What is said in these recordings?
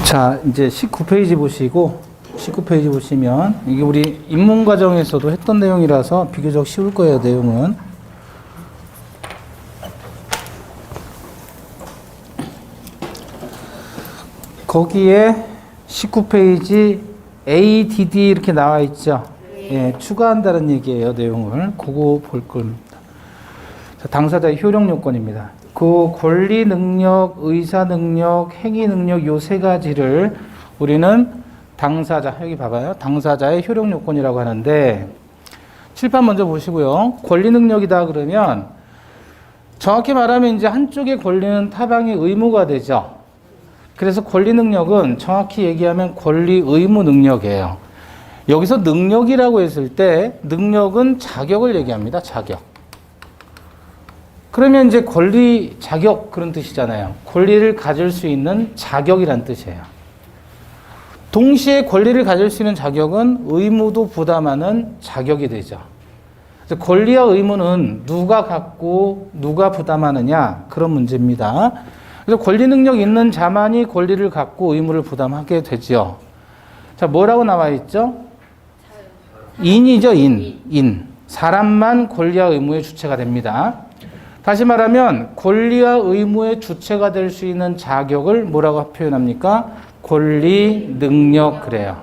자, 이제 19페이지 보시고, 19페이지 보시면, 이게 우리 입문과정에서도 했던 내용이라서 비교적 쉬울 거예요, 내용은. 거기에 19페이지 ADD 이렇게 나와 있죠. 예, 추가한다는 얘기예요, 내용을. 그거 볼 겁니다. 자, 당사자의 효력 요건입니다. 그 권리 능력, 의사 능력, 행위 능력 요 세 가지를 우리는 당사자, 여기 봐봐요. 당사자의 효력 요건이라고 하는데, 칠판 먼저 보시고요. 권리 능력이다 그러면 정확히 말하면 이제 한쪽의 권리는 타방의 의무가 되죠. 그래서 권리 능력은 정확히 얘기하면 권리 의무 능력이에요. 여기서 능력이라고 했을 때 능력은 자격을 얘기합니다. 자격. 그러면 이제 권리, 자격 그런 뜻이잖아요. 권리를 가질 수 있는 자격이란 뜻이에요. 동시에 권리를 가질 수 있는 자격은 의무도 부담하는 자격이 되죠. 그래서 권리와 의무는 누가 갖고 누가 부담하느냐 그런 문제입니다. 그래서 권리 능력 있는 자만이 권리를 갖고 의무를 부담하게 되죠. 자, 뭐라고 나와 있죠? 인이죠, 인. 사람만 권리와 의무의 주체가 됩니다. 다시 말하면 권리와 의무의 주체가 될 수 있는 자격을 뭐라고 표현합니까? 권리 능력 그래요.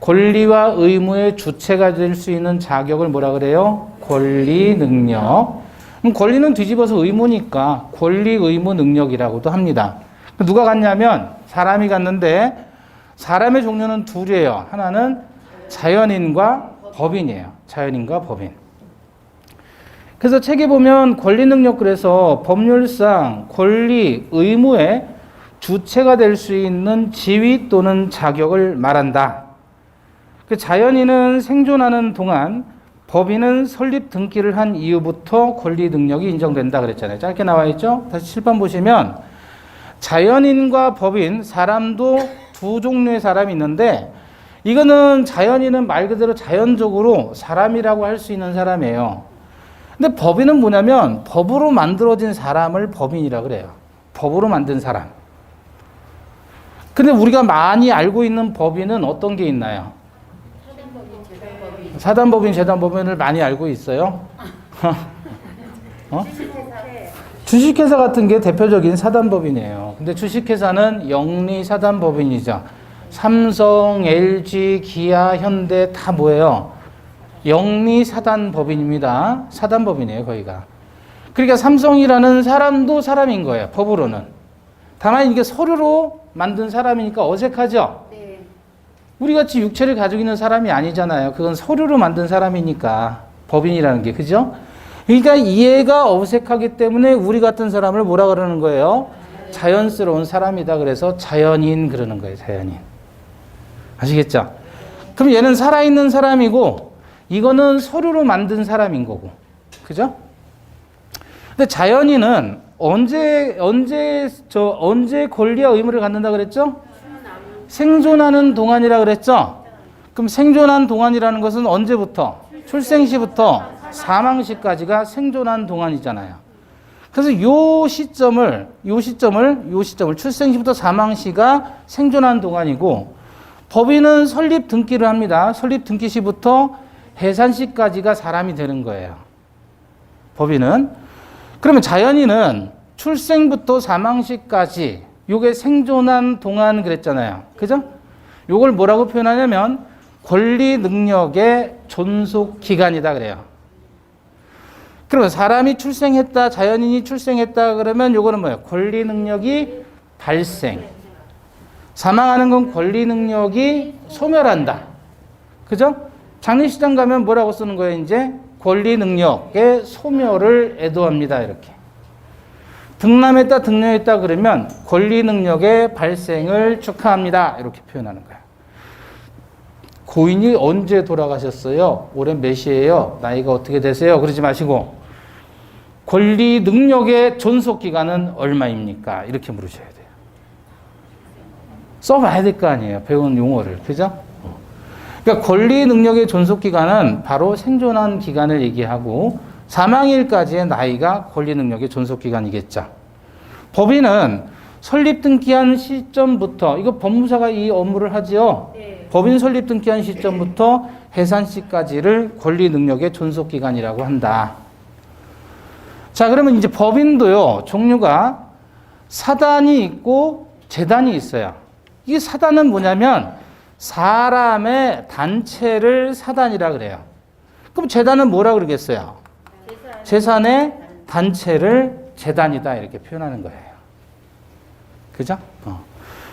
권리와 의무의 주체가 될 수 있는 자격을 뭐라 그래요? 권리 능력. 그럼 권리는 뒤집어서 의무니까 권리 의무 능력이라고도 합니다. 누가 갖냐면 사람이 갖는데 사람의 종류는 둘이에요. 하나는 자연인과 법인이에요. 자연인과 법인. 그래서 책에 보면 권리 능력 그래서 법률상 권리 의무의 주체가 될 수 있는 지위 또는 자격을 말한다. 그 자연인은 생존하는 동안 법인은 설립 등기를 한 이후부터 권리 능력이 인정된다 그랬잖아요. 짧게 나와 있죠? 다시 칠판 보시면 자연인과 법인, 사람도 두 종류의 사람이 있는데 이거는 자연인은 말 그대로 자연적으로 사람이라고 할 수 있는 사람이에요. 근데 법인은 뭐냐면 법으로 만들어진 사람을 법인이라 그래요. 법으로 만든 사람. 근데 우리가 많이 알고 있는 법인은 어떤 게 있나요? 사단법인, 재단법인을 많이 알고 있어요? 주식회사 같은 게 대표적인 사단법인이에요. 근데 주식회사는 영리사단법인이죠. 삼성, LG, 기아, 현대 다 뭐예요? 영리사단법인입니다. 사단법인이에요, 거기가. 그러니까 삼성이라는 사람도 사람인 거예요, 법으로는. 다만 이게 서류로 만든 사람이니까 어색하죠? 네. 우리 같이 육체를 가지고 있는 사람이 아니잖아요. 그건 서류로 만든 사람이니까 법인이라는 게, 그죠? 그러니까 이해가 어색하기 때문에 우리 같은 사람을 뭐라 그러는 거예요? 자연스러운 사람이다. 그래서 자연인 그러는 거예요, 자연인. 아시겠죠? 그럼 얘는 살아있는 사람이고 이거는 서류로 만든 사람인 거고, 그죠? 근데 자연인은 언제 권리와 의무를 갖는다 그랬죠? 생존하는 동안이라 그랬죠? 그럼 생존한 동안이라는 것은 언제부터? 출생시부터 사망시까지가 생존한 동안이잖아요. 그래서 요 시점을 출생시부터 사망시가 생존한 동안이고 법인은 설립 등기를 합니다. 설립 등기시부터 해산시까지가 사람이 되는 거예요. 법인은. 그러면 자연인은 출생부터 사망시까지 요게 생존한 동안 그랬잖아요. 그죠? 요걸 뭐라고 표현하냐면 권리 능력의 존속 기간이다 그래요. 그러면 사람이 출생했다, 자연인이 출생했다 그러면 요거는 뭐예요? 권리 능력이 발생. 사망하는 건 권리 능력이 소멸한다. 그죠? 장례식장 가면 뭐라고 쓰는 거예요, 이제? 권리 능력의 소멸을 애도합니다, 이렇게. 등남했다, 등려했다 그러면 권리 능력의 발생을 축하합니다, 이렇게 표현하는 거예요. 고인이 언제 돌아가셨어요? 올해 몇이에요? 나이가 어떻게 되세요? 그러지 마시고 권리 능력의 존속 기간은 얼마입니까? 이렇게 물으셔야 돼요. 써봐야 될 거 아니에요, 배운 용어를. 그죠? 그러니까 권리 능력의 존속 기간은 바로 생존한 기간을 얘기하고 사망일까지의 나이가 권리 능력의 존속 기간이겠죠. 법인은 설립 등기한 시점부터, 이거 법무사가 이 업무를 하지요. 네. 법인 설립 등기한 시점부터 해산 시까지를 권리 능력의 존속 기간이라고 한다. 자, 그러면 이제 법인도요, 종류가 사단이 있고 재단이 있어요. 이 사단은 뭐냐면 사람의 단체를 사단이라 그래요. 그럼 재단은 뭐라 그러겠어요? 재산의 단체를 재단이다 이렇게 표현하는 거예요. 그죠?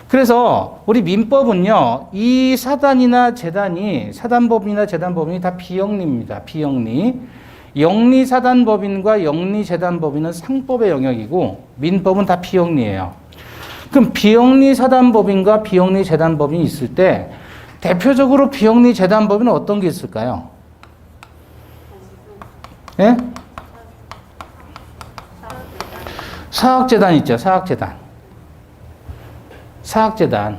그래서 우리 민법은요, 이 사단이나 재단이, 사단법인이나 재단법인이 다 비영리입니다. 비영리. 영리사단법인과 영리재단법인은 상법의 영역이고 민법은 다 비영리예요. 그럼 비영리사단법인과 비영리재단법인이 있을 때 대표적으로 비영리재단법인은 어떤 게 있을까요? 예? 사학재단 있죠. 사학재단. 사학재단.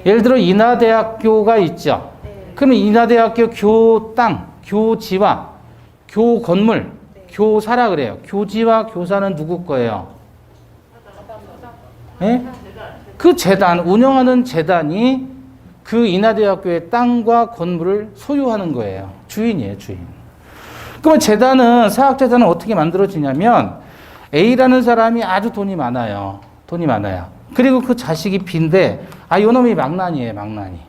예를 들어 인하대학교가 있죠. 그러면 인하대학교 교땅, 교지와 교 건물, 교사라 그래요. 교지와 교사는 누구 거예요? 예? 그 재단, 운영하는 재단이 그 인하대학교의 땅과 건물을 소유하는 거예요. 주인이에요, 주인. 그러면 재단은, 사학재단은 어떻게 만들어지냐면 A라는 사람이 아주 돈이 많아요. 돈이 많아요. 그리고 그 자식이 B인데, 요 놈이 망나니예요, 망나니.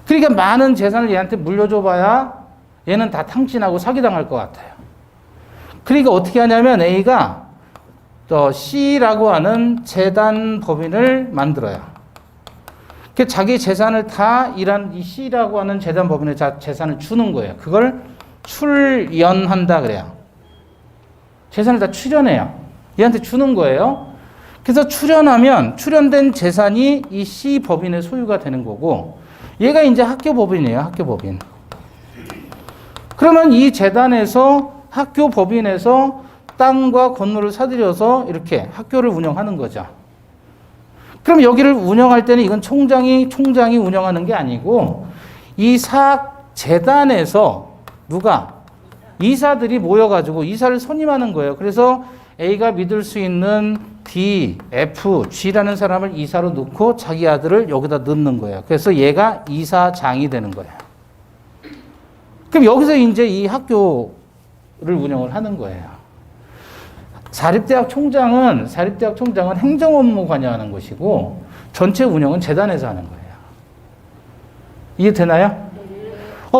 그러니까 많은 재산을 얘한테 물려줘봐야 얘는 다 탕진하고 사기당할 것 같아요. 그러니까 어떻게 하냐면 A가 C라고 하는 재단 법인을 만들어요. 그 자기 재산을 다 이런 이 C라고 하는 재단 법인에 재산을 주는 거예요. 그걸 출연한다 그래요. 재산을 다 출연해요. 얘한테 주는 거예요. 그래서 출연하면 출연된 재산이 이 C 법인의 소유가 되는 거고 얘가 이제 학교 법인이에요. 학교 법인. 그러면 이 재단에서 학교 법인에서 땅과 건물을 사들여서 이렇게 학교를 운영하는 거죠. 그럼 여기를 운영할 때는 이건 총장이 운영하는 게 아니고 이 사학재단에서 누가? 이사들이 모여가지고 이사를 선임하는 거예요. 그래서 A가 믿을 수 있는 D, F, G라는 사람을 이사로 넣고 자기 아들을 여기다 넣는 거예요. 그래서 얘가 이사장이 되는 거예요. 그럼 여기서 이제 이 학교를 운영을 하는 거예요. 사립대학 총장은 행정 업무 관여하는 것이고 전체 운영은 재단에서 하는 거예요. 이해되나요?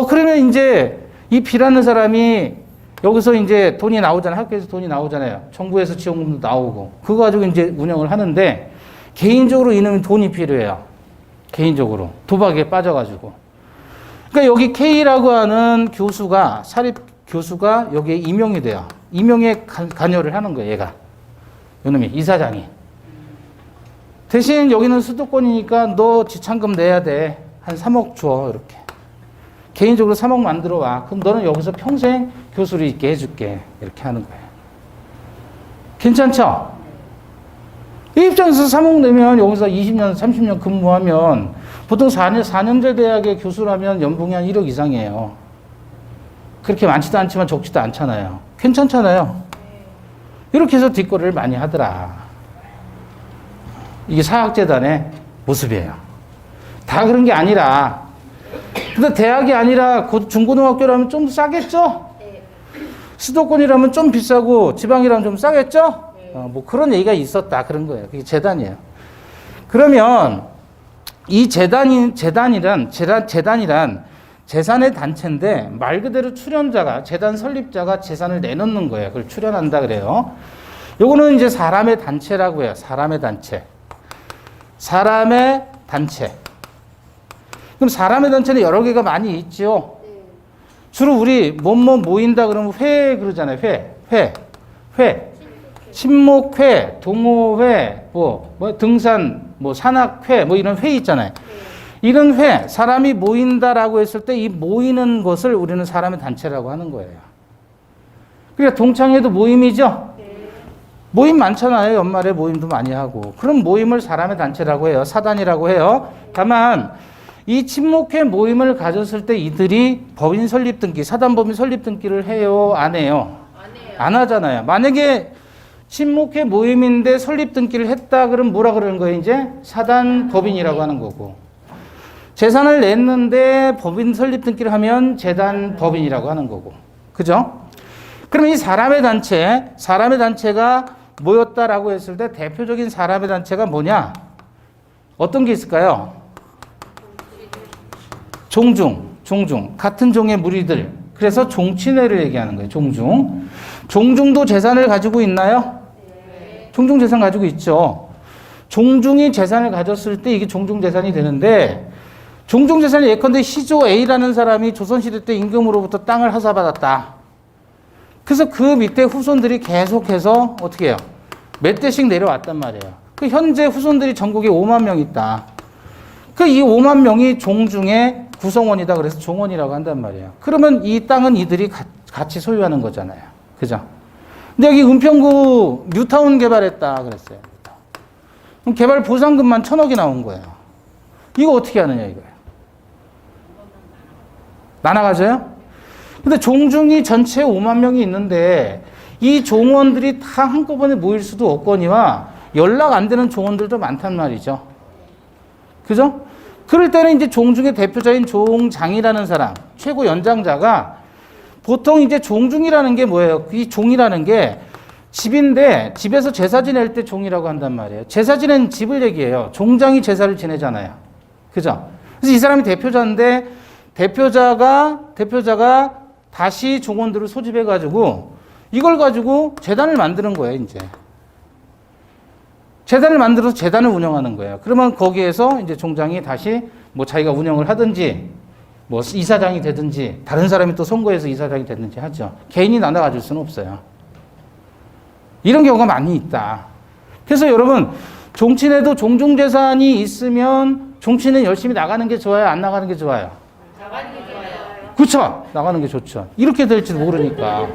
그러면 이제 이 B라는 사람이 여기서 이제 돈이 나오잖아요. 학교에서 돈이 나오잖아요. 정부에서 지원금도 나오고. 그거 가지고 이제 운영을 하는데 개인적으로 이놈이 돈이 필요해요. 개인적으로. 도박에 빠져가지고. 그러니까 여기 K라고 하는 교수가, 사립 교수가 여기에 임용이 돼요. 임용에 관여를 하는 거예요, 얘가. 이놈이, 이사장이. 대신 여기는 수도권이니까 너 지참금 내야 돼. 한 3억 줘, 이렇게. 개인적으로 3억 만들어 와. 그럼 너는 여기서 평생 교수를 있게 해줄게. 이렇게 하는 거예요. 괜찮죠? 이 입장에서 3억 내면 여기서 20년, 30년 근무하면 보통 4년제 대학의 교수라면 연봉이 한 1억 이상이에요. 그렇게 많지도 않지만 적지도 않잖아요. 괜찮잖아요. 이렇게 해서 뒷거리를 많이 하더라. 이게 사학재단의 모습이에요. 다 그런 게 아니라, 근데 대학이 아니라 중고등학교라면 좀 싸겠죠? 수도권이라면 좀 비싸고 지방이라면 좀 싸겠죠? 뭐 그런 얘기가 있었다. 그런 거예요. 그게 재단이에요. 그러면 이 재단이란 재산의 단체인데 말 그대로 출연자가, 재단 설립자가 재산을 내놓는 거예요. 그걸 출연한다 그래요. 요거는 이제 사람의 단체라고 해요. 사람의 단체. 사람의 단체. 그럼 사람의 단체는 여러 개가 많이 있죠. 주로 우리 뭐뭐 모인다 그러면 회 그러잖아요. 회. 친목회, 동호회, 뭐 등산, 산악회, 이런 회 있잖아요. 이런 회, 사람이 모인다라고 했을 때 이 모이는 것을 우리는 사람의 단체라고 하는 거예요. 그러니까 동창회도 모임이죠? 모임 많잖아요. 연말에 모임도 많이 하고. 그런 모임을 사람의 단체라고 해요. 사단이라고 해요. 다만 이 친목회 모임을 가졌을 때 이들이 법인 설립 등기, 사단법인 설립 등기를 해요? 안 해요? 안 하잖아요. 만약에 친목회 모임인데 설립 등기를 했다 그러면 뭐라 그러는 거예요? 이제 사단 법인이라고 하는 거고. 재산을 냈는데 법인 설립 등기를 하면 재단 법인이라고 하는 거고. 그죠? 그러면 이 사람의 단체가 모였다라고 했을 때 대표적인 사람의 단체가 뭐냐? 어떤 게 있을까요? 종중. 같은 종의 무리들. 그래서 종친회를 얘기하는 거예요. 종중도 재산을 가지고 있나요? 종중 재산 가지고 있죠. 종중이 재산을 가졌을 때 이게 종중 재산이 되는데, 종중 재산이 예컨대 시조 A라는 사람이 조선시대 때 임금으로부터 땅을 하사받았다. 그래서 그 밑에 후손들이 계속해서 어떻게 해요? 몇 대씩 내려왔단 말이에요. 그 현재 후손들이 전국에 5만 명 있다. 그 이 5만 명이 종중의 구성원이다. 그래서 종원이라고 한단 말이에요. 그러면 이 땅은 이들이 같이 소유하는 거잖아요. 그죠? 근데 여기 은평구 뉴타운 개발했다 그랬어요. 그럼 개발 보상금만 1,000억이 나온 거예요. 이거 어떻게 하느냐 이거예요. 나눠가져요? 근데 종중이 전체 5만 명이 있는데 이 종원들이 다 한꺼번에 모일 수도 없거니와 연락 안 되는 종원들도 많단 말이죠. 그죠? 그럴 때는 이제 종중의 대표자인 종장이라는 사람, 최고 연장자가 보통 이제 종중이라는 게 뭐예요? 이 종이라는 게 집인데 집에서 제사 지낼 때 종이라고 한단 말이에요. 제사 지낸 집을 얘기해요. 종장이 제사를 지내잖아요. 그죠? 그래서 이 사람이 대표자인데 대표자가 다시 종원들을 소집해가지고 이걸 가지고 재단을 만드는 거예요, 이제. 재단을 만들어서 재단을 운영하는 거예요. 그러면 거기에서 이제 종장이 다시 뭐 자기가 운영을 하든지 뭐 이사장이 되든지 다른 사람이 또 선거해서 이사장이 되든지 하죠. 개인이 나눠 가질 수는 없어요. 이런 경우가 많이 있다. 그래서 여러분, 종친에도 종중재산이 있으면 종친은 열심히 나가는 게 좋아요? 안 나가는 게 좋아요? 나가는 게 좋아요. 그렇죠. 나가는 게 좋죠. 이렇게 될지도 모르니까.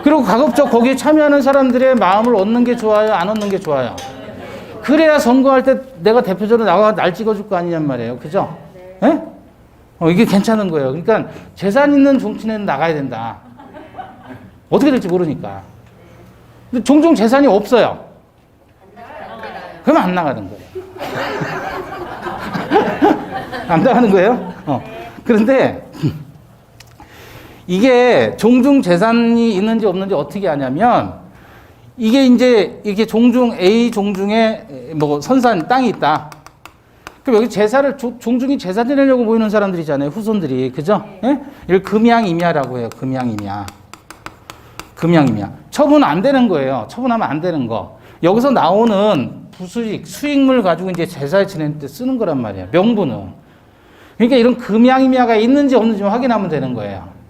그리고 가급적 거기에 참여하는 사람들의 마음을 얻는 게 좋아요? 안 얻는 게 좋아요? 그래야 선거할 때 내가 대표적으로 나가 날 찍어줄 거 아니냔 말이에요. 그죠? 네? 이게 괜찮은 거예요. 그러니까 재산 있는 종친에는 나가야 된다. 어떻게 될지 모르니까. 근데 종종 재산이 없어요. 그러면 안 나가는 거예요. 안 나가는 거예요? 그런데 이게 종중 재산이 있는지 없는지 어떻게 아냐면 이게 종중 A 종중에 뭐 선산 땅이 있다. 그럼 여기 제사를 종중이 제사 지내려고 모이는 사람들이잖아요. 후손들이. 그죠? 예? 이걸 금양임야라고 해요. 금양임야. 처분 안 되는 거예요. 처분하면 안 되는 거. 여기서 나오는 수익물 가지고 이제 제사에 지낼 때 쓰는 거란 말이에요. 명분은. 그러니까 이런 금양임야가 있는지 없는지 확인하면 되는 거예요.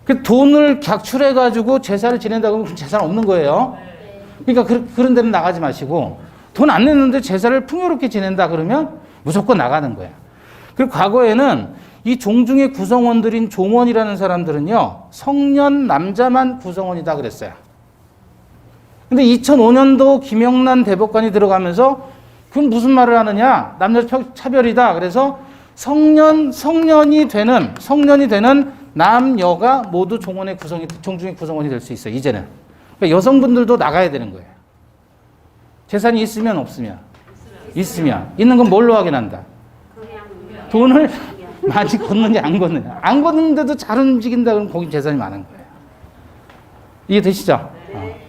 그 돈을 객출해가지고 제사를 지낸다고 하면 제사는 없는 거예요. 그러니까 그런 데는 나가지 마시고 돈 안 냈는데 제사를 풍요롭게 지낸다 그러면 무조건 나가는 거예요. 그리고 과거에는 이 종중의 구성원들인 종원이라는 사람들은요, 성년 남자만 구성원이다 그랬어요. 근데 2005년도 김영란 대법관이 들어가면서 그건 무슨 말을 하느냐? 남녀 차별이다. 그래서 성년이 되는 남여가 모두 종중의 구성원이 될 수 있어요. 이제는. 그러니까 여성분들도 나가야 되는 거예요. 재산이 있으면 없으면? 있으면. 있는 건 뭘로 확인한다? 돈을 많이 걷느냐 안 걷느냐. 안 걷는데도 잘 움직인다 그러면 거기 재산이 많은 거예요. 이해되시죠?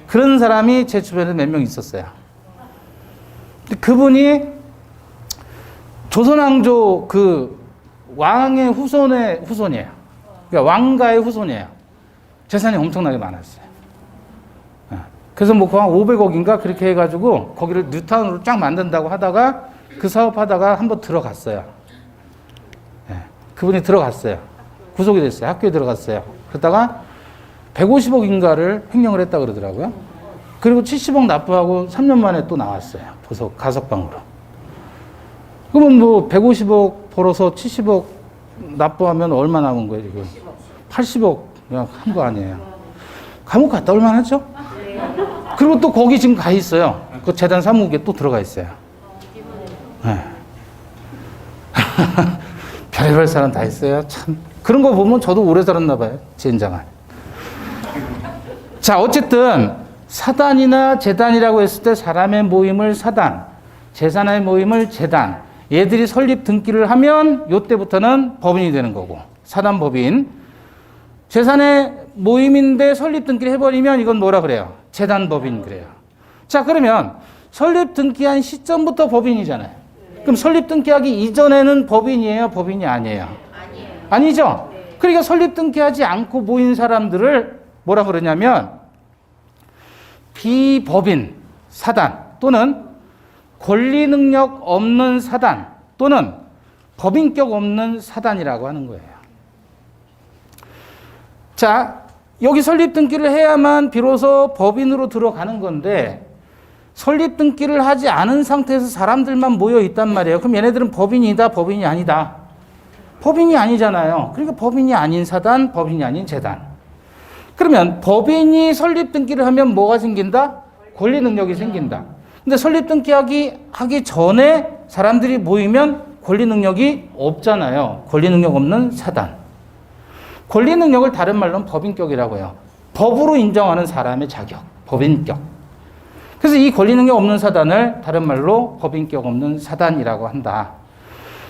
그런 사람이 제 주변에 몇 명 있었어요. 그분이 조선왕조 그 왕의 후손이에요. 그러니까 왕가의 후손이에요. 재산이 엄청나게 많았어요. 그래서 뭐 한 500억인가 그렇게 해가지고 거기를 뉴타운으로 쫙 만든다고 하다가 그 사업하다가 한번 들어갔어요. 그분이 들어갔어요. 구속이 됐어요. 학교에 들어갔어요. 그러다가 150억인가를 횡령을 했다 그러더라고요. 그리고 70억 납부하고 3년 만에 또 나왔어요. 가석방으로. 그러면 뭐 150억 벌어서 70억 납부하면 얼마 남은 거예요, 지금? 80억 그냥 한 거 아니에요. 감옥 갔다 올 만하죠? 그리고 또 거기 지금 가 있어요. 그 재단 사무국에 또 들어가 있어요. 네. 별의별 사람 다 있어요. 참. 그런 거 보면 저도 오래 살았나 봐요. 젠장한. 자, 어쨌든 사단이나 재단이라고 했을 때 사람의 모임을 사단, 재산의 모임을 재단, 얘들이 설립 등기를 하면 이때부터는 법인이 되는 거고, 사단법인. 재산의 모임인데 설립 등기를 해버리면 이건 뭐라 그래요? 재단법인 그래요. 자, 그러면 설립 등기한 시점부터 법인이잖아요. 그럼 설립 등기하기 이전에는 법인이에요? 법인이 아니에요? 아니죠? 그러니까 설립 등기하지 않고 모인 사람들을 뭐라 그러냐면 비법인 사단 또는 권리 능력 없는 사단 또는 법인격 없는 사단이라고 하는 거예요. 자, 여기 설립 등기를 해야만 비로소 법인으로 들어가는 건데 설립 등기를 하지 않은 상태에서 사람들만 모여 있단 말이에요. 그럼 얘네들은 법인이다, 법인이 아니다. 법인이 아니잖아요. 그러니까 법인이 아닌 사단, 법인이 아닌 재단. 그러면 법인이 설립 등기를 하면 뭐가 생긴다? 권리 능력이 생긴다. 근데 설립 등기하기 전에 사람들이 모이면 권리 능력이 없잖아요. 권리 능력 없는 사단. 권리 능력을 다른 말로는 법인격이라고 해요. 법으로 인정하는 사람의 자격, 법인격. 그래서 이 권리 능력 없는 사단을 다른 말로 법인격 없는 사단이라고 한다.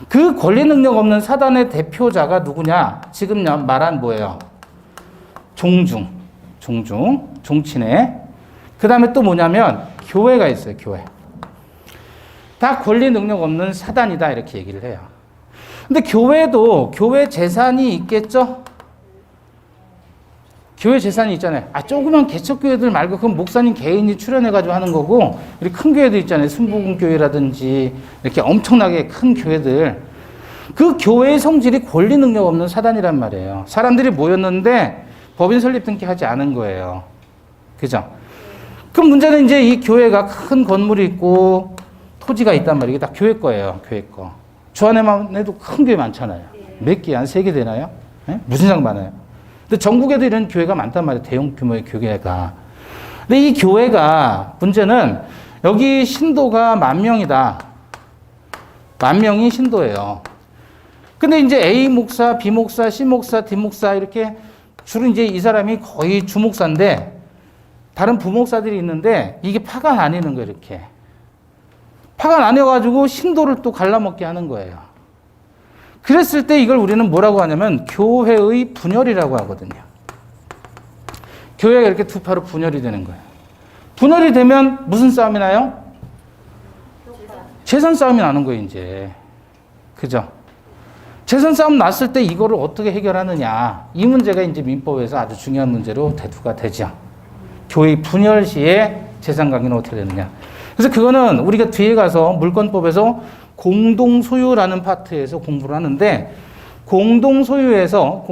그 권리 능력 없는 사단의 대표자가 누구냐? 지금 말한 뭐예요? 종중, 종친회. 그 다음에 또 뭐냐면 교회가 있어요, 교회. 다 권리 능력 없는 사단이다 이렇게 얘기를 해요. 근데 교회도 교회 재산이 있겠죠? 교회 재산이 있잖아요. 조그만 개척교회들 말고 그건 목사님 개인이 출연해가지고 하는 거고, 우리 큰 교회도 있잖아요. 순복음교회라든지 이렇게 엄청나게 큰 교회들. 그 교회의 성질이 권리 능력 없는 사단이란 말이에요. 사람들이 모였는데 법인 설립 등기하지 않은 거예요. 그죠? 그럼 문제는 이제 이 교회가 큰 건물이 있고 토지가 있단 말이에요. 이게 다 교회 거예요. 교회 거. 주안에만 해도 큰 교회 많잖아요. 몇 개? 한 3개 되나요? 네? 무슨 장 많아요. 근데 전국에도 이런 교회가 많단 말이에요. 대형 규모의 교회가. 근데 이 교회가 문제는 여기 신도가 10,000명이다. 10,000명이 신도예요. 근데 이제 A 목사, B 목사, C 목사, D 목사 이렇게 주로 이제 이 사람이 거의 주목사인데 다른 부목사들이 있는데 이게 파가 나뉘는 거예요. 이렇게. 파가 나뉘어가지고 신도를 또 갈라먹게 하는 거예요. 그랬을 때 이걸 우리는 뭐라고 하냐면 교회의 분열이라고 하거든요. 교회가 이렇게 두 파로 분열이 되는 거예요. 분열이 되면 무슨 싸움이 나요? 재산 싸움이 나는 거예요, 이제. 그죠? 재산 싸움 났을 때 이거를 어떻게 해결하느냐. 이 문제가 이제 민법에서 아주 중요한 문제로 대두가 되죠. 교회 분열 시에 재산 관계는 어떻게 되느냐. 그래서 그거는 우리가 뒤에 가서 물권법에서 공동소유라는 파트에서 공부를 하는데 공동소유에서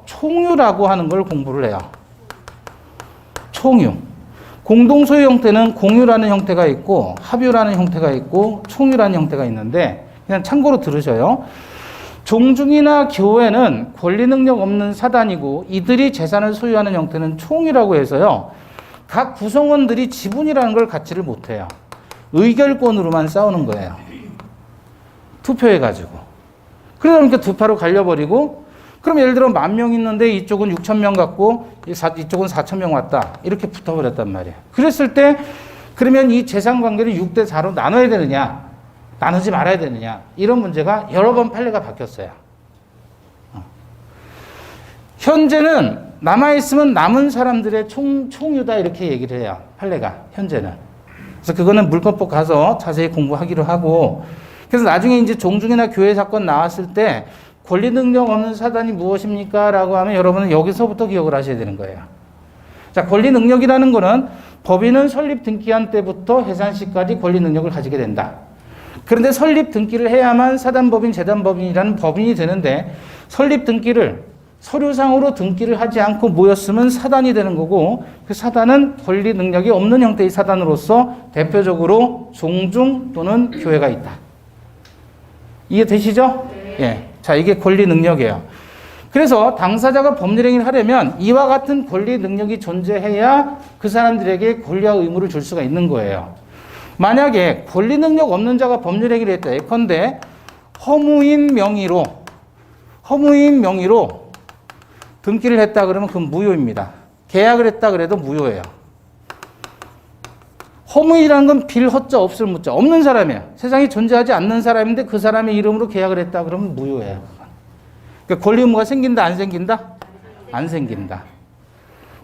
총유라고 하는 걸 공부를 해요. 총유. 공동소유 형태는 공유라는 형태가 있고 합유라는 형태가 있고 총유라는 형태가 있는데 그냥 참고로 들으셔요. 종중이나 교회는 권리 능력 없는 사단이고 이들이 재산을 소유하는 형태는 총유라고 해서요. 각 구성원들이 지분이라는 걸 갖지를 못해요. 의결권으로만 싸우는 거예요. 투표해가지고. 그러니까 두 파로 갈려버리고, 그럼 예를 들어 10,000명 있는데 이쪽은 6,000명 갖고 이쪽은 4,000명 왔다. 이렇게 붙어버렸단 말이에요. 그랬을 때, 그러면 이 재산 관계를 6대 4로 나눠야 되느냐, 나누지 말아야 되느냐, 이런 문제가 여러 번 판례가 바뀌었어요. 현재는 남아있으면 남은 사람들의 총유다 이렇게 얘기를 해요. 판례가, 현재는. 그래서 그거는 물권법 가서 자세히 공부하기로 하고, 그래서 나중에 이제 종중이나 교회 사건 나왔을 때 권리 능력 없는 사단이 무엇입니까? 라고 하면 여러분은 여기서부터 기억을 하셔야 되는 거예요. 자, 권리 능력이라는 거는 법인은 설립 등기한 때부터 해산 시까지 권리 능력을 가지게 된다. 그런데 설립 등기를 해야만 사단법인, 재단법인이라는 법인이 되는데 설립 등기를 서류상으로 등기를 하지 않고 모였으면 사단이 되는 거고 그 사단은 권리 능력이 없는 형태의 사단으로서 대표적으로 종중 또는 교회가 있다. 이해되시죠? 네. 예. 자, 이게 권리 능력이에요. 그래서 당사자가 법률 행위를 하려면 이와 같은 권리 능력이 존재해야 그 사람들에게 권리와 의무를 줄 수가 있는 거예요. 만약에 권리 능력 없는 자가 법률 행위를 했다. 예컨대 허무인 명의로 등기를 했다 그러면 그건 무효입니다. 계약을 했다 그래도 무효예요. 허무이라는 건 빌, 허자, 없을, 무자. 없는 사람이에요. 세상에 존재하지 않는 사람인데 그 사람의 이름으로 계약을 했다 그러면 무효예요. 그러니까 권리 의무가 생긴다, 안 생긴다? 안 생긴다.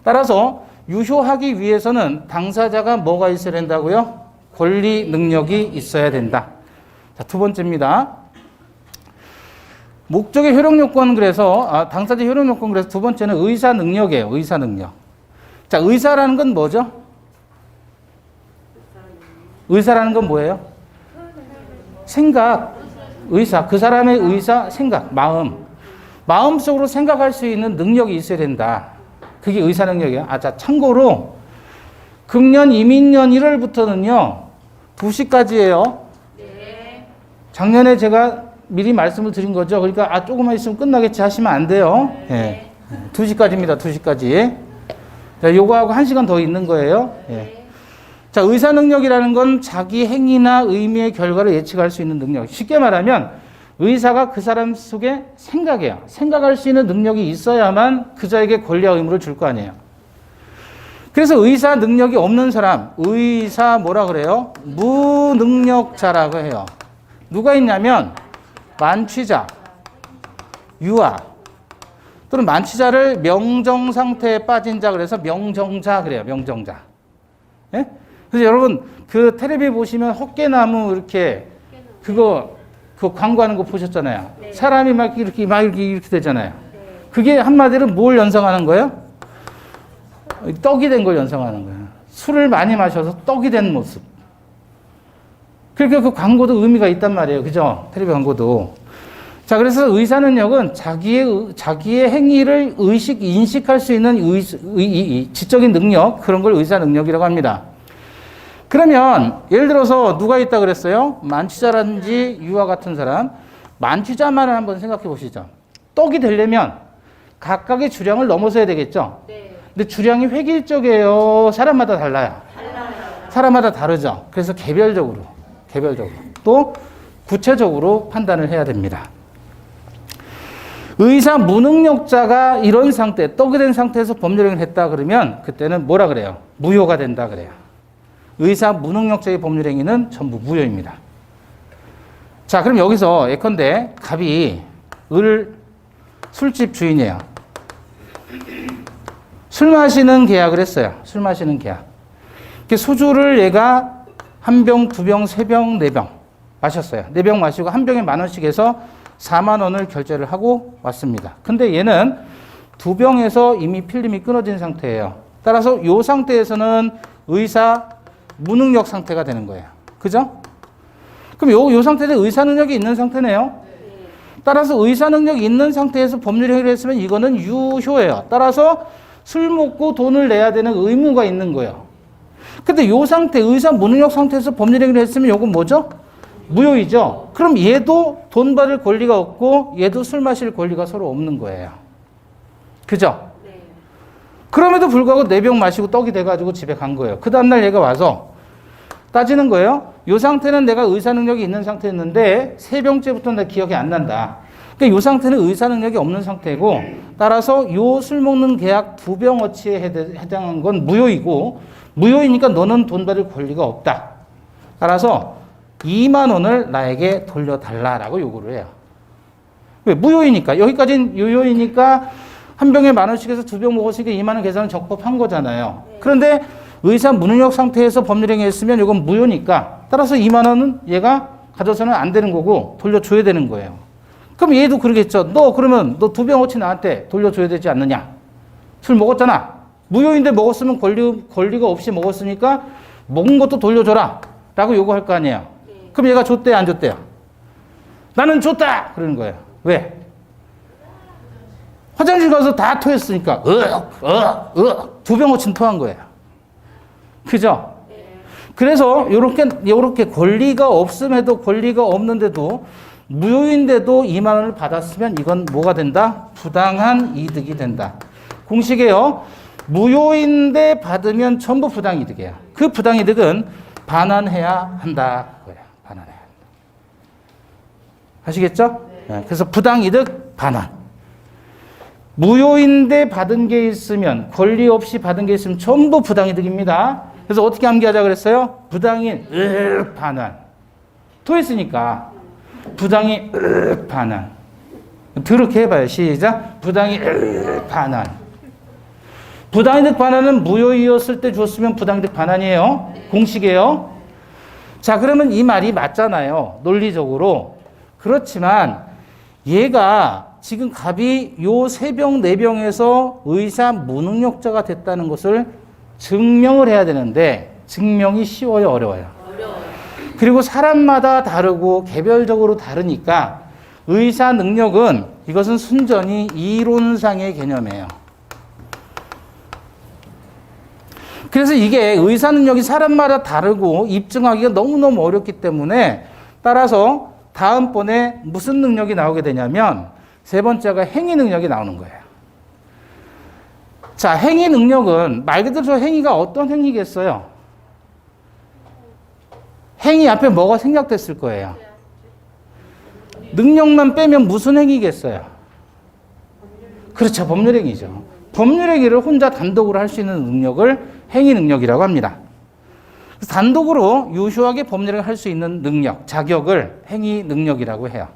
따라서 유효하기 위해서는 당사자가 뭐가 있어야 된다고요? 권리 능력이 있어야 된다. 자, 두 번째입니다. 목적의 효력 요건 그래서 당사자 효력 요건 그래서 두 번째는 의사 능력이에요. 의사 능력. 자, 의사라는 건 뭐죠? 의사라는 건 뭐예요? 생각. 의사. 그 사람의 의사, 생각, 마음. 마음속으로 생각할 수 있는 능력이 있어야 된다. 그게 의사 능력이에요. 자, 참고로 금년 이민년 1월부터는요. 2시까지예요. 네. 작년에 제가 미리 말씀을 드린 거죠. 그러니까 조금만 있으면 끝나겠지 하시면 안 돼요. 네. 2시까지입니다. 2시까지. 자, 요거하고 1시간 더 있는 거예요. 네. 자, 의사 능력이라는 건 자기 행위나 의미의 결과를 예측할 수 있는 능력. 쉽게 말하면 의사가 그 사람 속에 생각이에요. 생각할 수 있는 능력이 있어야만 그자에게 권리와 의무를 줄 거 아니에요. 그래서 의사 능력이 없는 사람, 의사 뭐라 그래요? 무능력자라고 해요. 누가 있냐면 만취자, 유아, 또는 만취자를 명정 상태에 빠진 자 그래서 명정자 그래요. 명정자. 예? 그래서 여러분 그 텔레비 보시면 헛개나무 이렇게 그거 광고하는 거 보셨잖아요. 네. 사람이 막 이렇게 되잖아요. 네. 그게 한마디로 뭘 연상하는 거예요? 떡이 된 걸 연상하는 거예요. 술을 많이 마셔서 떡이 된 모습. 그러니까 그 광고도 의미가 있단 말이에요. 그죠? 텔레비 광고도. 자, 그래서 의사 능력은 자기의 행위를 인식할 수 있는 지적인 능력, 그런 걸 의사 능력이라고 합니다. 그러면 예를 들어서 누가 있다 그랬어요? 만취자라든지 유아 같은 사람. 만취자만을 한번 생각해 보시죠. 떡이 되려면 각각의 주량을 넘어서야 되겠죠? 네. 근데 주량이 획일적이에요? 사람마다 달라요? 달라요. 사람마다 다르죠? 그래서 개별적으로 또 구체적으로 판단을 해야 됩니다. 의사 무능력자가 이런 상태, 떡이 된 상태에서 법률행위를 했다 그러면 그때는 뭐라 그래요? 무효가 된다 그래요. 의사 무능력자의 법률행위는 전부 무효입니다. 자, 그럼 여기서 예컨대 갑이 술집 주인이에요. 술 마시는 계약을 했어요. 술 마시는 계약. 소주를 얘가 1병, 2병, 3병, 4병 마셨어요. 4병 마시고 한 병에 10,000원씩 해서 40,000원을 결제를 하고 왔습니다. 근데 얘는 2병에서 이미 필름이 끊어진 상태예요. 따라서 이 상태에서는 의사 무능력 상태가 되는 거예요. 그죠? 그럼 요 상태에서 의사 능력이 있는 상태네요. 따라서 의사 능력이 있는 상태에서 법률행위를 했으면 이거는 유효예요. 따라서 술 먹고 돈을 내야 되는 의무가 있는 거예요. 근데 요 상태, 의사 무능력 상태에서 법률행위를 했으면 이건 뭐죠? 무효이죠. 그럼 얘도 돈 받을 권리가 없고 얘도 술 마실 권리가 서로 없는 거예요. 그죠? 네. 그럼에도 불구하고 4병 마시고 떡이 돼가지고 집에 간 거예요. 그 다음날 얘가 와서 따지는 거예요. 이 상태는 내가 의사 능력이 있는 상태였는데 3병째부터 내 기억이 안 난다. 그러니까 이 상태는 의사 능력이 없는 상태고 따라서 이 술 먹는 계약 2병어치에 해당한 건 무효이고 무효이니까 너는 돈 받을 권리가 없다. 따라서 20,000원을 나에게 돌려달라라고 요구를 해요. 왜? 무효이니까. 여기까지는 유효이니까 한 병에 10,000원씩 해서 2병 먹었으니까 20,000원 계산은 적법한 거잖아요. 그런데 의사 무능력 상태에서 법률행위 했으면 이건 무효니까 따라서 20,000원은 얘가 가져서는 안 되는 거고 돌려줘야 되는 거예요. 그럼 얘도 그러겠죠. 그러면 너 2병어치 나한테 돌려줘야 되지 않느냐. 술 먹었잖아. 무효인데 먹었으면 권리가 없이 먹었으니까 먹은 것도 돌려줘라 라고 요구할 거 아니에요. 그럼 얘가 줬대요, 안 줬대요? 나는 줬다! 그러는 거예요. 왜? 화장실 가서 다 토했으니까 2병어치는 토한 거예요. 그죠? 그래서 요렇게 권리가 없음에도 권리가 없는데도 무효인데도 20,000원을 받았으면 이건 뭐가 된다? 부당한 이득이 된다. 공식이에요. 무효인데 받으면 전부 부당이득이에요. 그 부당이득은 반환해야 한다. 반환해야 한다. 아시겠죠? 네. 그래서 부당이득 반환. 무효인데 받은 게 있으면, 권리 없이 받은 게 있으면 전부 부당이득입니다. 그래서 어떻게 암기하자 그랬어요? 부당인 반환. 토했으니까 부당이 반환. 그렇게 해봐요. 시작. 부당이 반환. 부당이득 반환은 무효이었을 때 줬으면 부당이득 반환이에요. 공식이에요. 자, 그러면 이 말이 맞잖아요. 논리적으로. 그렇지만 얘가 지금 갑이 요 세 병, 네 병에서 의사 무능력자가 됐다는 것을 증명을 해야 되는데 증명이 쉬워요, 어려워요? 어려워요. 그리고 사람마다 다르고 개별적으로 다르니까 의사 능력은 이것은 순전히 이론상의 개념이에요. 그래서 이게 의사 능력이 사람마다 다르고 입증하기가 너무너무 어렵기 때문에 따라서 다음번에 무슨 능력이 나오게 되냐면 세 번째가 행위 능력이 나오는 거예요. 자, 행위 능력은 말 그대로 저 행위가 어떤 행위겠어요? 행위 앞에 뭐가 생략됐을 거예요? 능력만 빼면 무슨 행위겠어요? 그렇죠. 법률행위죠. 법률행위를 혼자 단독으로 할 수 있는 능력을 행위 능력이라고 합니다. 단독으로 유효하게 법률행위를 할 수 있는 능력, 자격을 행위 능력이라고 해요.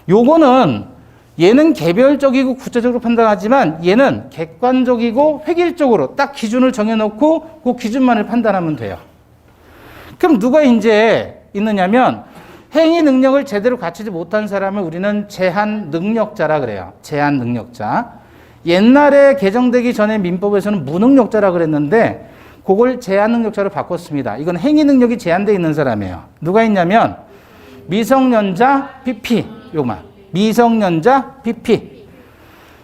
요거는 얘는 개별적이고 구체적으로 판단하지만 얘는 객관적이고 획일적으로 딱 기준을 정해놓고 그 기준만을 판단하면 돼요. 그럼 누가 이제 있느냐면 행위 능력을 제대로 갖추지 못한 사람을 우리는 제한 능력자라 그래요. 제한 능력자. 옛날에 개정되기 전에 민법에서는 무능력자라 그랬는데 그걸 제한 능력자로 바꿨습니다. 이건 행위 능력이 제한되어 있는 사람이에요. 누가 있냐면 미성년자 PP 요만 미성년자 PP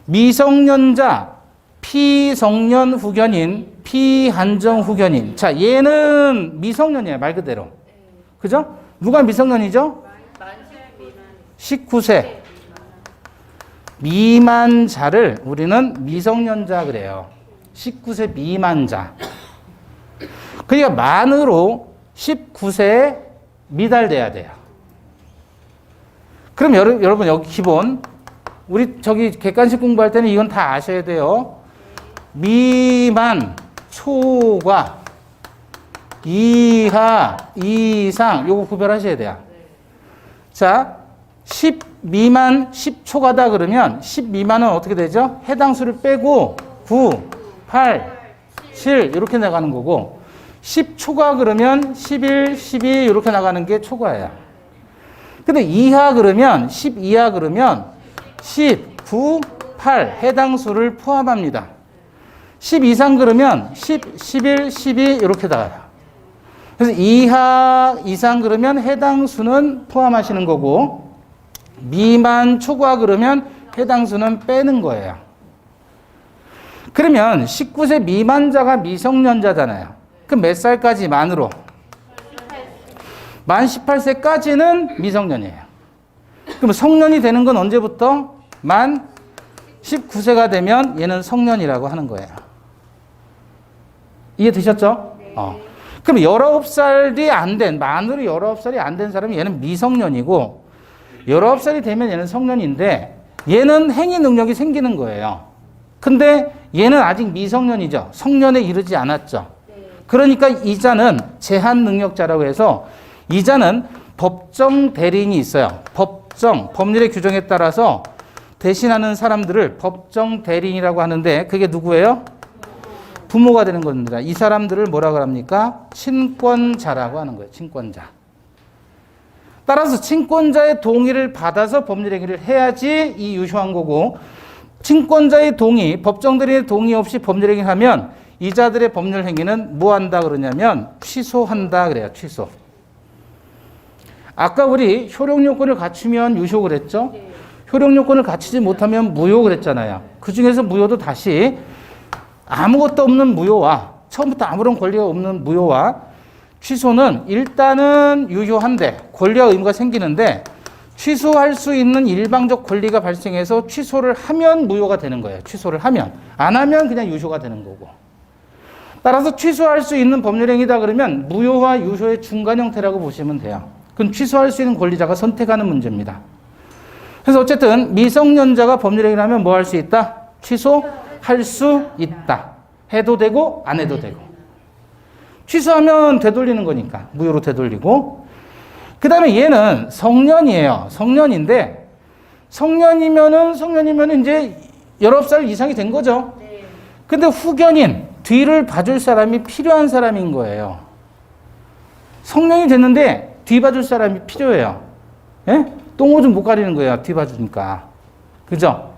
미성년자 피성년 후견인 피한정 후견인. 자, 얘는 미성년이에요. 말 그대로. 그죠? 누가 미성년이죠? 19세 미만자를 우리는 미성년자 그래요. 19세 미만자. 그러니까 만으로 19세에 미달돼야 돼요. 그럼 여러분 여기 기본 우리 저기 객관식 공부할 때는 이건 다 아셔야 돼요. 미만, 초과, 이하, 이상 요거 구별하셔야 돼요. 자, 10 미만 10초가다 그러면 10 미만은 어떻게 되죠? 해당 수를 빼고 9, 8, 7 이렇게 나가는 거고 10초가 그러면 11, 12 이렇게 나가는 게 초과예요. 근데 이하 그러면 10 이하 그러면 10, 9, 8 해당 수를 포함합니다. 10 이상 그러면 10, 11, 12 이렇게 나가요. 그래서 이하 이상 그러면 해당 수는 포함하시는 거고 미만 초과 그러면 해당 수는 빼는 거예요. 그러면 19세 미만자가 미성년자잖아요. 그럼 몇 살까지 만으로? 만 18세까지는 미성년이에요. 그럼 성년이 되는 건 언제부터? 만 19세가 되면 얘는 성년이라고 하는 거예요. 이해되셨죠? 그럼 19살이 안 된, 만으로 19살이 안 된 사람이 얘는 미성년이고 19살이 되면 얘는 성년인데 얘는 행위 능력이 생기는 거예요. 근데 얘는 아직 미성년이죠. 성년에 이르지 않았죠. 그러니까 이자는 제한 능력자라고 해서 이자는 법정 대리인이 있어요. 법률의 규정에 따라서 대신하는 사람들을 법정 대리인이라고 하는데 그게 누구예요? 부모가 되는 겁니다. 이 사람들을 뭐라고 합니까? 친권자라고 하는 거예요. 친권자. 따라서 친권자의 동의를 받아서 법률행위를 해야지 이 유효한 거고 친권자의 동의, 법정 대리인의 동의 없이 법률행위를 하면 이자들의 법률행위는 뭐 한다 그러냐면 취소한다 그래요. 취소. 아까 우리 효력요건을 갖추면 유효 그랬죠? 효력요건을 갖추지 못하면 무효 그랬잖아요. 그 중에서 무효도 다시 아무것도 없는 무효와 처음부터 아무런 권리가 없는 무효와 취소는 일단은 유효한데 권리와 의무가 생기는데 취소할 수 있는 일방적 권리가 발생해서 취소를 하면 무효가 되는 거예요. 취소를 하면. 안 하면 그냥 유효가 되는 거고. 따라서 취소할 수 있는 법률행위다 그러면 무효와 유효의 중간 형태라고 보시면 돼요. 그건 취소할 수 있는 권리자가 선택하는 문제입니다. 그래서 어쨌든 미성년자가 법률행위라면 뭐 할 수 있다? 취소할 수 있다. 해도 되고 안 해도 되고. 취소하면 되돌리는 거니까 무효로 되돌리고. 그 다음에 얘는 성년이에요. 성년인데 성년이면은 이제 19살 이상이 된 거죠. 근데 후견인, 뒤를 봐줄 사람이 필요한 사람인 거예요. 성년이 됐는데 뒤 봐줄 사람이 필요해요. 예? 똥오줌 못 가리는 거예요. 뒤 봐주니까. 그죠?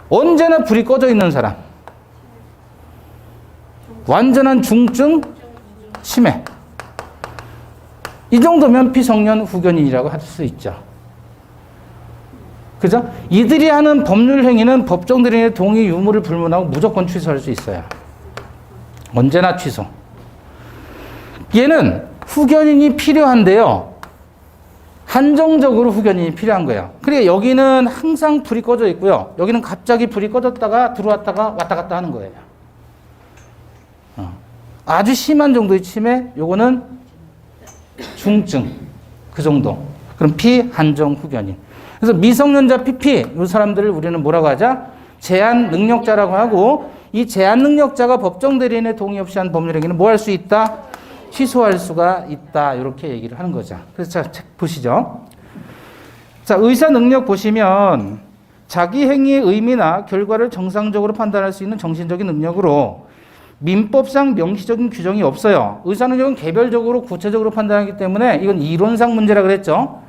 언제나 불이 꺼져 있는 사람. 완전한 중증 치매. 이 정도면 피성년 후견인이라고 할 수 있죠. 그죠? 이들이 하는 법률 행위는 법정들의 동의 유무를 불문하고 무조건 취소할 수 있어요. 언제나 취소. 얘는 후견인이 필요한데요. 한정적으로 후견인이 필요한 거예요. 그러니까 여기는 항상 불이 꺼져 있고요. 여기는 갑자기 불이 꺼졌다가 들어왔다가 왔다 갔다 하는 거예요. 아주 심한 정도의 치매, 요거는 중증, 그 정도. 그럼 피한정 후견인. 그래서 미성년자 PP, 이 사람들을 우리는 뭐라고 하자? 제한 능력자라고 하고, 이 제한 능력자가 법정 대리인의 동의 없이 한 법률 행위는 뭐 할 수 있다? 취소할 수가 있다. 이렇게 얘기를 하는 거죠. 그래서 자, 책 보시죠. 자, 의사 능력 보시면 자기 행위의 의미나 결과를 정상적으로 판단할 수 있는 정신적인 능력으로 민법상 명시적인 규정이 없어요. 의사 능력은 개별적으로 구체적으로 판단하기 때문에 이건 이론상 문제라 그랬죠.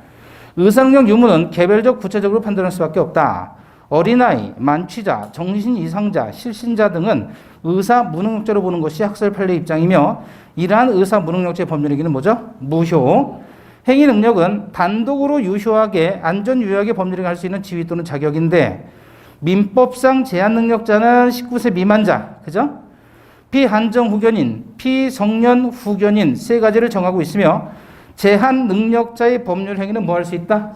의사 능력 유무는 개별적 구체적으로 판단할 수밖에 없다. 어린아이, 만취자, 정신 이상자, 실신자 등은 의사 무능력자로 보는 것이 학설 판례 입장이며 이러한 의사 무능력자의 법률행위는 뭐죠? 무효. 행위 능력은 단독으로 유효하게 안전 유효하게 법률행위 할 수 있는 지위 또는 자격인데 민법상 제한 능력자는 19세 미만자, 그죠? 피한정 후견인, 피성년 후견인 세 가지를 정하고 있으며 제한 능력자의 법률 행위는 뭐 할 수 있다?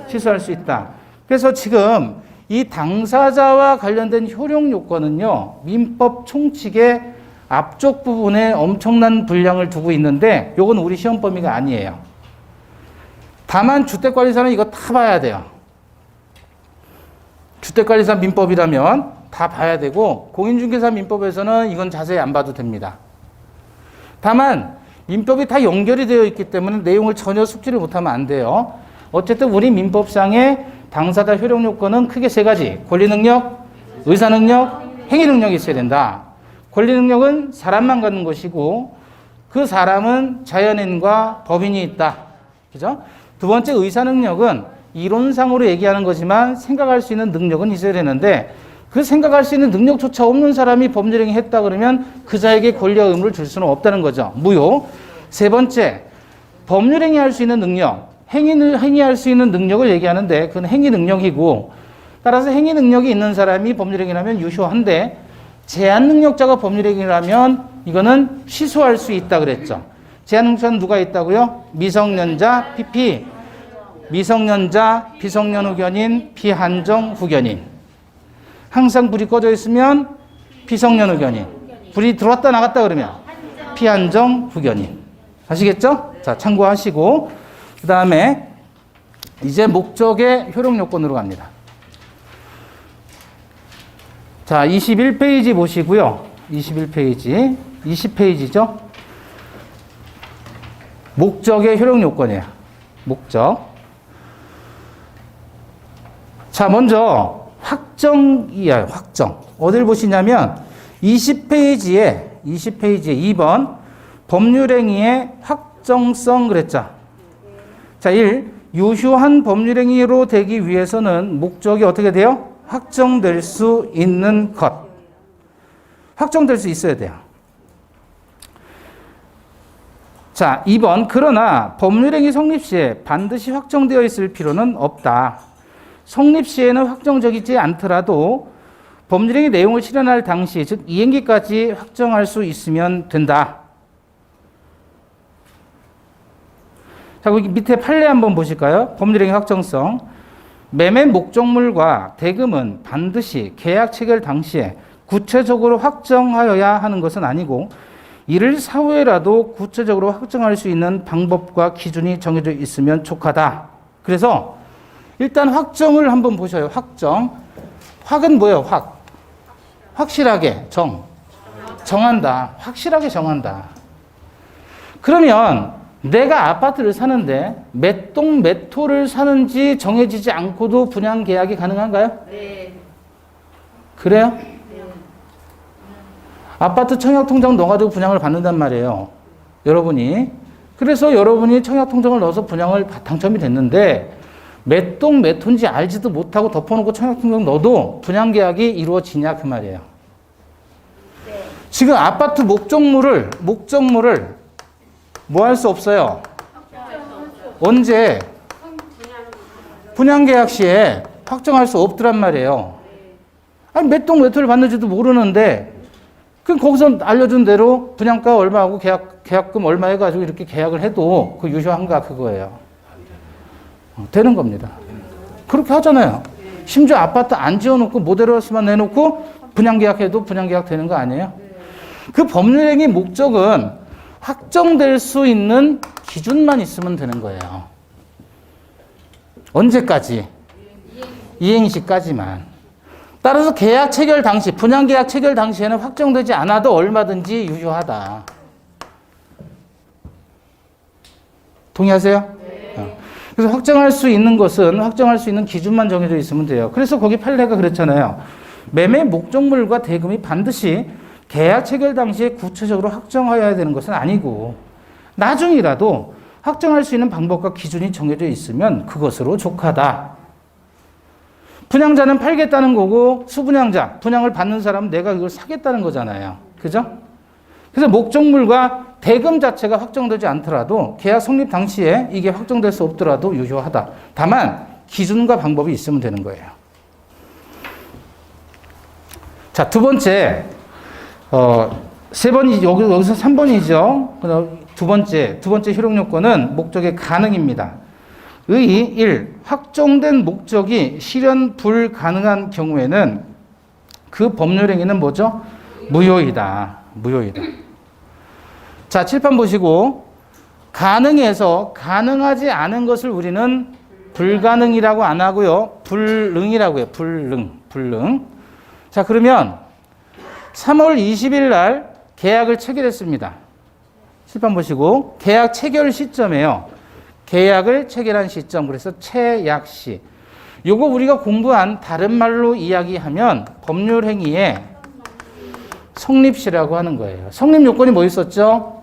취소할 수 있다. 그래서 지금 이 당사자와 관련된 효력 요건은요, 민법 총칙의 앞쪽 부분에 엄청난 분량을 두고 있는데 요건 우리 시험 범위가 아니에요. 다만 주택관리사는 이거 다 봐야 돼요. 주택관리사 민법이라면 다 봐야 되고 공인중개사 민법에서는 이건 자세히 안 봐도 됩니다. 다만 민법이 다 연결이 되어 있기 때문에 내용을 전혀 숙지를 못하면 안 돼요. 어쨌든 우리 민법상의 당사자 효력 요건은 크게 세 가지. 권리능력, 의사능력, 행위능력이 있어야 된다. 권리능력은 사람만 갖는 것이고 그 사람은 자연인과 법인이 있다. 그죠? 두 번째 의사능력은 이론상으로 얘기하는 거지만 생각할 수 있는 능력은 있어야 되는데 그 생각할 수 있는 능력조차 없는 사람이 법률행위 했다 그러면 그 자에게 권리와 의무를 줄 수는 없다는 거죠. 무효. 세 번째, 법률행위 할 수 있는 능력, 행위할 수 있는 능력을 얘기하는데 그건 행위 능력이고 따라서 행위 능력이 있는 사람이 법률행위를 하면 유효한데 제한 능력자가 법률행위를 하면 이거는 취소할 수 있다 그랬죠. 제한 능력자는 누가 있다고요? 미성년자, PP, 미성년자, 비성년 후견인, 피한정 후견인. 항상 불이 꺼져 있으면 피성년 후견인. 불이 들어왔다 나갔다 그러면 피한정 후견인. 아시겠죠? 자, 참고하시고 그 다음에 이제 목적의 효력 요건으로 갑니다. 자, 21페이지 보시고요. 21페이지, 20페이지죠? 목적의 효력 요건이에요. 목적. 자, 먼저 확정이에요. 확정. 어딜 보시냐면 20페이지에 2번 법률행위의 확정성 그랬죠. 자, 1. 유효한 법률행위로 되기 위해서는 목적이 어떻게 돼요? 확정될 수 있는 것. 확정될 수 있어야 돼요. 자, 2번. 그러나 법률행위 성립 시에 반드시 확정되어 있을 필요는 없다. 성립 시에는 확정적이지 않더라도 법률행위 내용을 실현할 당시, 즉 이행기까지 확정할 수 있으면 된다. 자, 거기 밑에 판례 한번 보실까요? 법률행위 확정성. 매매 목적물과 대금은 반드시 계약 체결 당시에 구체적으로 확정하여야 하는 것은 아니고 이를 사후에라도 구체적으로 확정할 수 있는 방법과 기준이 정해져 있으면 촉하다. 그래서 일단 확정을 한번 보셔요. 확정. 확은 뭐예요? 확실하게 정한다. 확실하게 정한다. 그러면 내가 아파트를 사는데 몇 동 몇 호를 사는지 정해지지 않고도 분양 계약이 가능한가요? 네. 그래요? 아파트 청약통장 넣어가지고 분양을 받는단 말이에요. 여러분이. 그래서 여러분이 청약통장을 넣어서 분양을 당첨이 됐는데 몇 동 몇 호인지 알지도 못하고 덮어놓고 청약통장 넣어도 분양계약이 이루어지냐 그 말이에요. 네. 지금 아파트 목적물을 뭐 할 수 없어요. 언제? 분양계약 시에 확정할 수 없더란 말이에요. 아니 몇 동 몇 호를 받는지도 모르는데 그럼 거기서 알려준 대로 분양가 얼마하고 계약금 얼마 해가지고 이렇게 계약을 해도 그 유효한가 그거예요. 되는 겁니다. 그렇게 하잖아요. 심지어 아파트 안 지어놓고 모델하우스만 내놓고 분양계약해도 분양계약 되는 거 아니에요? 그 법률행위 목적은 확정될 수 있는 기준만 있으면 되는 거예요. 언제까지? 이행시까지만. 따라서 계약 체결 당시, 분양계약 체결 당시에는 확정되지 않아도 얼마든지 유효하다. 동의하세요? 네. 그래서 확정할 수 있는 것은 확정할 수 있는 기준만 정해져 있으면 돼요. 그래서 거기 판례가 그랬잖아요. 매매 목적물과 대금이 반드시 계약 체결 당시에 구체적으로 확정하여야 되는 것은 아니고 나중이라도 확정할 수 있는 방법과 기준이 정해져 있으면 그것으로 족하다. 분양자는 팔겠다는 거고 수분양자, 분양을 받는 사람은 내가 이걸 사겠다는 거잖아요. 그죠? 그래서 목적물과 대금 자체가 확정되지 않더라도 계약 성립 당시에 이게 확정될 수 없더라도 유효하다. 다만 기준과 방법이 있으면 되는 거예요. 자, 두 번째 세 번이 여기서 3번이죠. 두 번째 효력 요건은 목적의 가능입니다. 의 1. 확정된 목적이 실현 불가능한 경우에는 그 법률행위는 뭐죠? 무효이다. 자, 칠판 보시고 가능해서 가능하지 않은 것을 우리는 불가능이라고 안 하고요. 불능이라고 해요. 불능. 자, 그러면 3월 20일 날 계약을 체결했습니다. 칠판 보시고 계약 체결 시점에요. 계약을 체결한 시점, 그래서 체약시. 요거 우리가 공부한 다른 말로 이야기하면 법률행위의 성립시라고 하는 거예요. 성립 요건이 뭐 있었죠?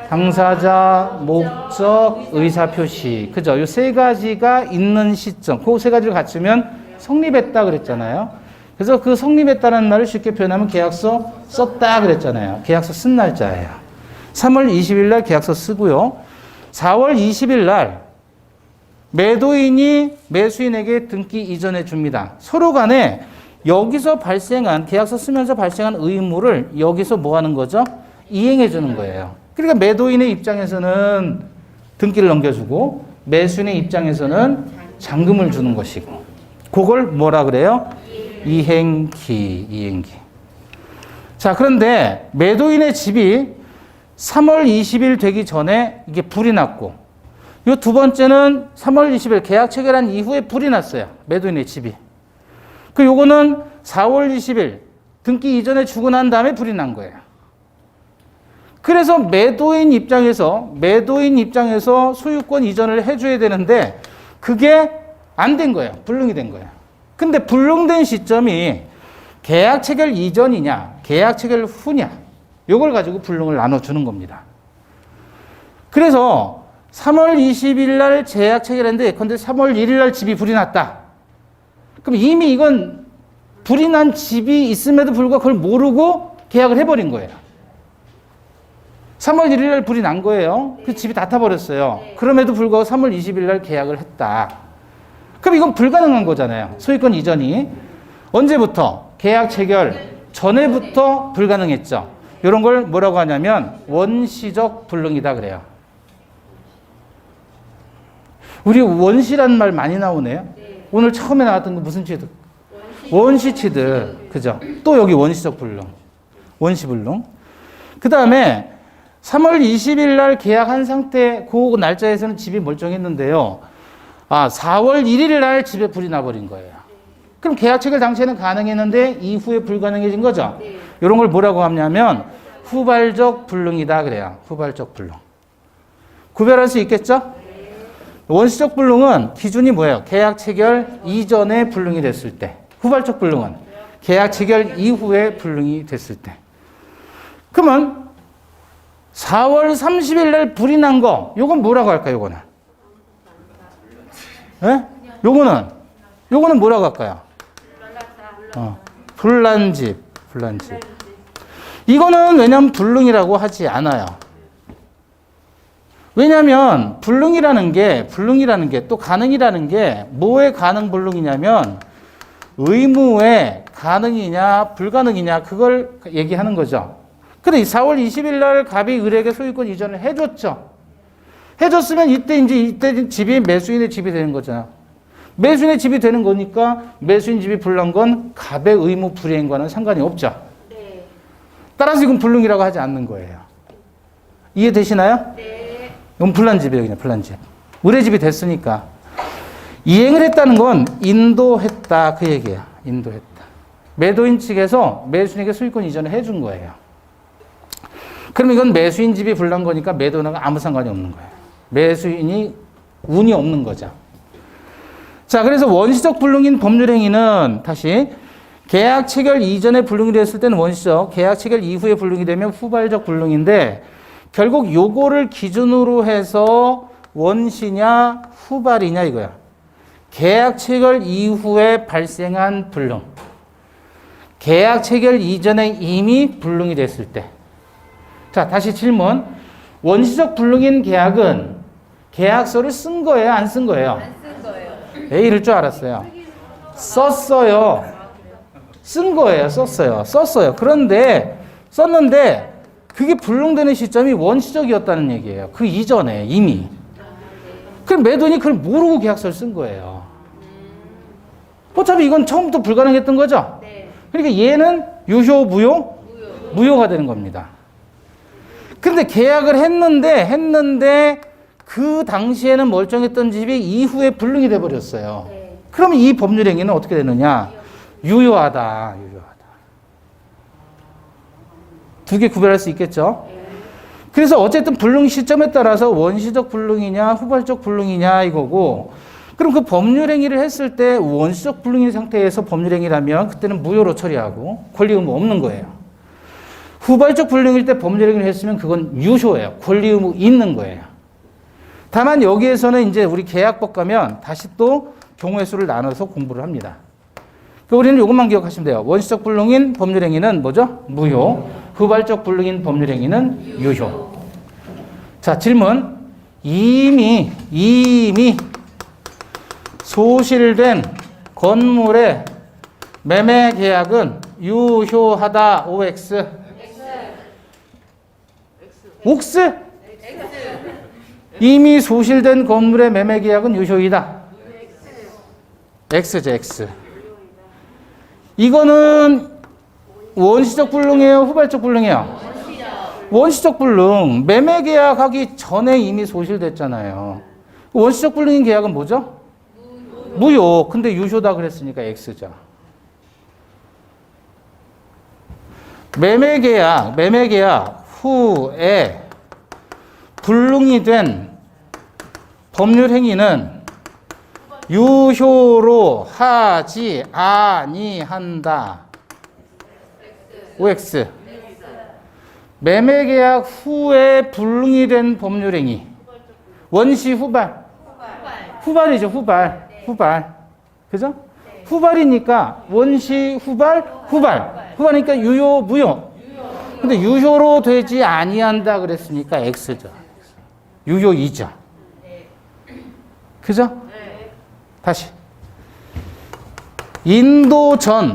당사자, 목적, 의사표시. 그죠? 요 세 가지가 있는 시점. 그 세 가지를 갖추면 성립했다 그랬잖아요. 그래서 그 성립했다는 말을 쉽게 표현하면 계약서 썼다 그랬잖아요. 계약서 쓴 날짜예요. 3월 20일 날 계약서 쓰고요. 4월 20일 날 매도인이 매수인에게 등기 이전해 줍니다. 서로 간에 여기서 발생한 계약서 쓰면서 발생한 의무를 여기서 뭐 하는 거죠? 이행해 주는 거예요. 그러니까 매도인의 입장에서는 등기를 넘겨주고 매수인의 입장에서는 잔금을 주는 것이고 그걸 뭐라 그래요? 이행기. 자, 그런데 매도인의 집이 3월 20일 되기 전에 이게 불이 났고 이 두 번째는 3월 20일 계약 체결한 이후에 불이 났어요. 매도인의 집이. 그 요거는 4월 20일 등기 이전에 주고 난 다음에 불이 난 거예요. 그래서 매도인 입장에서 소유권 이전을 해줘야 되는데 그게 안 된 거예요. 불능이 된 거예요. 근데 불능된 시점이 계약 체결 이전이냐 계약 체결 후냐 요걸 가지고 불능을 나눠주는 겁니다. 그래서 3월 20일 날 계약 체결했는데 예컨대 3월 1일 날 집이 불이 났다. 그럼 이미 이건 불이 난 집이 있음에도 불구하고 그걸 모르고 계약을 해버린 거예요. 3월 1일 날 불이 난 거예요. 그 집이 다 타버렸어요. 그럼에도 불구하고 3월 20일 날 계약을 했다. 그럼 이건 불가능한 거잖아요. 소유권 이전이. 언제부터? 계약 체결 전에부터 불가능했죠. 이런 걸 뭐라고 하냐면 원시적 불능이다 그래요. 우리 원시란 말 많이 나오네요. 오늘 처음에 나왔던 거 무슨 취득? 원시 취득. 그죠? 또 여기 원시적 불능. 원시 불능. 그 다음에 3월 20일 날 계약한 상태 그 날짜에서는 집이 멀쩡했는데요. 4월 1일 날 집에 불이 나버린 거예요. 그럼 계약 체결 당시에는 가능했는데 이후에 불가능해진 거죠. 네. 이런 걸 뭐라고 하냐면 후발적 불능이다 그래요. 후발적 불능. 구별할 수 있겠죠? 원시적 불능은 기준이 뭐예요? 계약 체결 이전에 불능이 됐을 때. 후발적 불능은 계약 체결 이후에 불능이 됐을 때. 그러면 4월 30일 날 불이 난 거, 요건 뭐라고 할까요, 요거는? 예? 요거는 뭐라고 할까요? 불난집. 이거는 왜냐면 불능이라고 하지 않아요. 왜냐면 불능이라는 게 또 가능이라는 게 뭐의 가능 불능이냐면 의무의 가능이냐 불가능이냐 그걸 얘기하는 거죠. 근데 4월 20일 날 갑이 을에게 소유권 이전을 해줬죠. 해줬으면 이때 집이 매수인의 집이 되는 거잖아. 매수인의 집이 되는 거니까 매수인 집이 불난 건 갑의 의무 불이행과는 상관이 없죠. 네. 따라서 이건 불능이라고 하지 않는 거예요. 이해되시나요? 네. 이건 불난집이에요, 그냥 불난집. 을의 집이 됐으니까. 이행을 했다는 건 인도했다 그 얘기예요. 인도했다. 매도인 측에서 매수인에게 소유권 이전을 해준 거예요. 그럼 이건 매수인 집이 불난 거니까 매도인하고 아무 상관이 없는 거예요. 매수인이 운이 없는 거죠. 자, 그래서 원시적 불능인 법률행위는 다시 계약 체결 이전에 불능이 됐을 때는 원시적, 계약 체결 이후에 불능이 되면 후발적 불능인데 결국 요거를 기준으로 해서 원시냐 후발이냐 이거야. 계약 체결 이후에 발생한 불능. 계약 체결 이전에 이미 불능이 됐을 때. 자, 다시 질문. 원시적 불능인 계약은 계약서를 쓴 거예요? 안 쓴 거예요? 안 쓴 거예요. 왜 이럴 줄 알았어요? 썼어요. 쓴 거예요. 썼어요. 그런데 썼는데 그게 불능되는 시점이 원시적이었다는 얘기예요. 그 이전에 이미. 그럼 매도인이 그걸 모르고 계약서를 쓴 거예요. 어차피 이건 처음부터 불가능했던 거죠? 네. 그러니까 얘는 유효, 무효가 되는 겁니다. 근데 계약을 했는데 그 당시에는 멀쩡했던 집이 이후에 불능이 돼버렸어요. 네. 그러면 이 법률행위는 어떻게 되느냐? 유효하다. 두 개 구별할 수 있겠죠? 그래서 어쨌든 불능 시점에 따라서 원시적 불능이냐 후발적 불능이냐 이거고, 그럼 그 법률행위를 했을 때 원시적 불능인 상태에서 법률행위라면 그때는 무효로 처리하고 권리 의무 없는 거예요. 후발적 불능일 때 법률행위를 했으면 그건 유효예요. 권리 의무 있는 거예요. 다만 여기에서는 이제 우리 계약법 가면 다시 또 경우의 수를 나눠서 공부를 합니다. 우리는 이것만 기억하시면 돼요. 원시적 불능인 법률행위는 뭐죠? 무효. 후발적 불능인 법률행위는 유효. 자, 질문. 이미 소실된 건물의 매매 계약은 유효하다. OX. 옥스? 이미 소실된 건물의 매매 계약은 유효이다. X죠, X. 이거는 원시적 불능이에요? 후발적 불능이에요? 원시적 불능. 매매 계약하기 전에 이미 소실됐잖아요. 원시적 불능인 계약은 뭐죠? 무효. 근데 유효다 그랬으니까 X죠. 매매 계약 후에 불능이 된 법률 행위는 유효로 하지 아니한다. OX. 매매계약 후에 불능이 된 법률행위. 원시 후발. 후발이죠, 후발. 그죠? 후발이니까 원시 후발이니까 유효, 무효. 근데 유효로 되지 아니한다 그랬으니까 X죠. 유효이죠. 그죠? 다시. 인도 전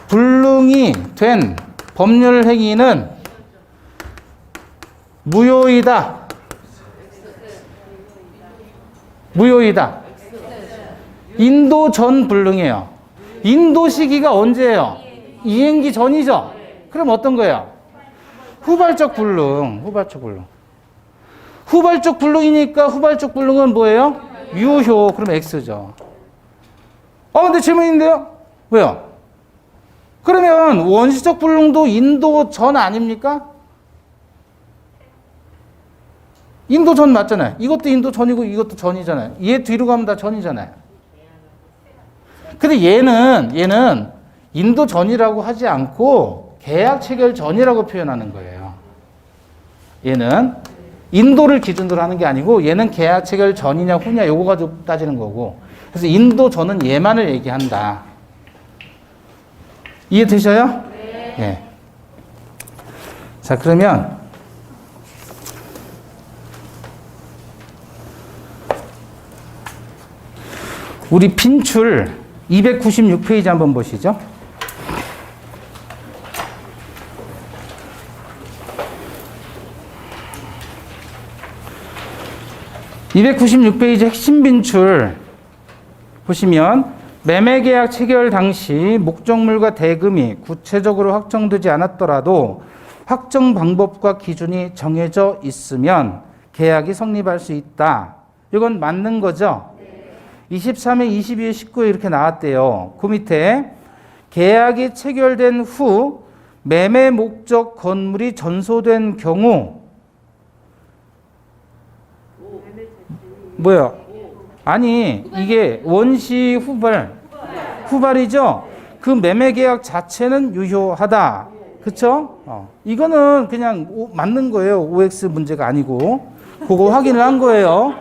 불능이 된 법률 행위는 무효이다. 인도 전 불능이에요. 인도 시기가 언제예요? 이행기 전이죠? 그럼 어떤 거예요? 후발적 불능. 후발적 불능이니까 후발적 불능은 뭐예요? 유효. 그럼 X죠. 근데 질문인데요? 왜요? 그러면 원시적 불능도 인도 전 아닙니까? 인도 전 맞잖아요. 이것도 인도 전이고 이것도 전이잖아요. 얘 뒤로 가면 다 전이잖아요. 근데 얘는 인도 전이라고 하지 않고 계약 체결 전이라고 표현하는 거예요. 얘는 인도를 기준으로 하는 게 아니고 얘는 계약 체결 전이냐 후냐 요거 가지고 따지는 거고. 그래서 인도 전은 얘만을 얘기한다. 이해되셔요? 네. 예. 자, 그러면 우리 빈출 296페이지 한번 보시죠. (296페이지) 핵심 빈출 보시면 매매계약 체결 당시 목적물과 대금이 구체적으로 확정되지 않았더라도 확정 방법과 기준이 정해져 있으면 계약이 성립할 수 있다. 이건 맞는 거죠? 23회, 22회, 19회 이렇게 나왔대요. 그 밑에 계약이 체결된 후 매매 목적 건물이 전소된 경우 뭐야? 아니 이게 원시 후발이죠? 그 매매 계약 자체는 유효하다. 그쵸? 이거는 그냥 맞는 거예요. OX 문제가 아니고 그거 확인을 한 거예요.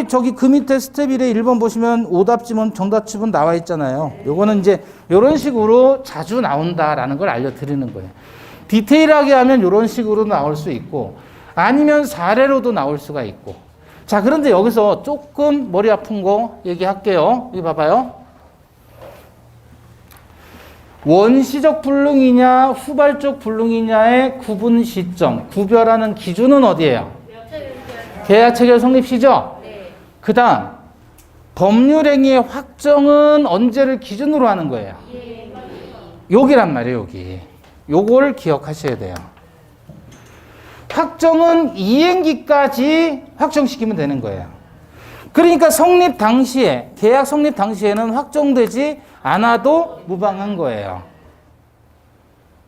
저기 그 밑에 스텝 1에 1번 보시면 오답지문, 정답집은 나와 있잖아요. 요거는 이제 요런 식으로 자주 나온다라는 걸 알려드리는 거예요. 디테일하게 하면 요런 식으로 나올 수 있고 아니면 사례로도 나올 수가 있고. 자, 그런데 여기서 조금 머리 아픈 거 얘기할게요. 여기 봐봐요. 원시적 불능이냐 후발적 불능이냐의 구분 시점, 구별하는 기준은 어디예요? 계약 체결 성립시죠? 네. 그 다음 법률행위의 확정은 언제를 기준으로 하는 거예요? 여기란 말이에요. 여기. 요걸 기억하셔야 돼요. 확정은 이행기까지 확정시키면 되는 거예요. 그러니까 성립 당시에, 계약 성립 당시에는 확정되지 않아도 무방한 거예요.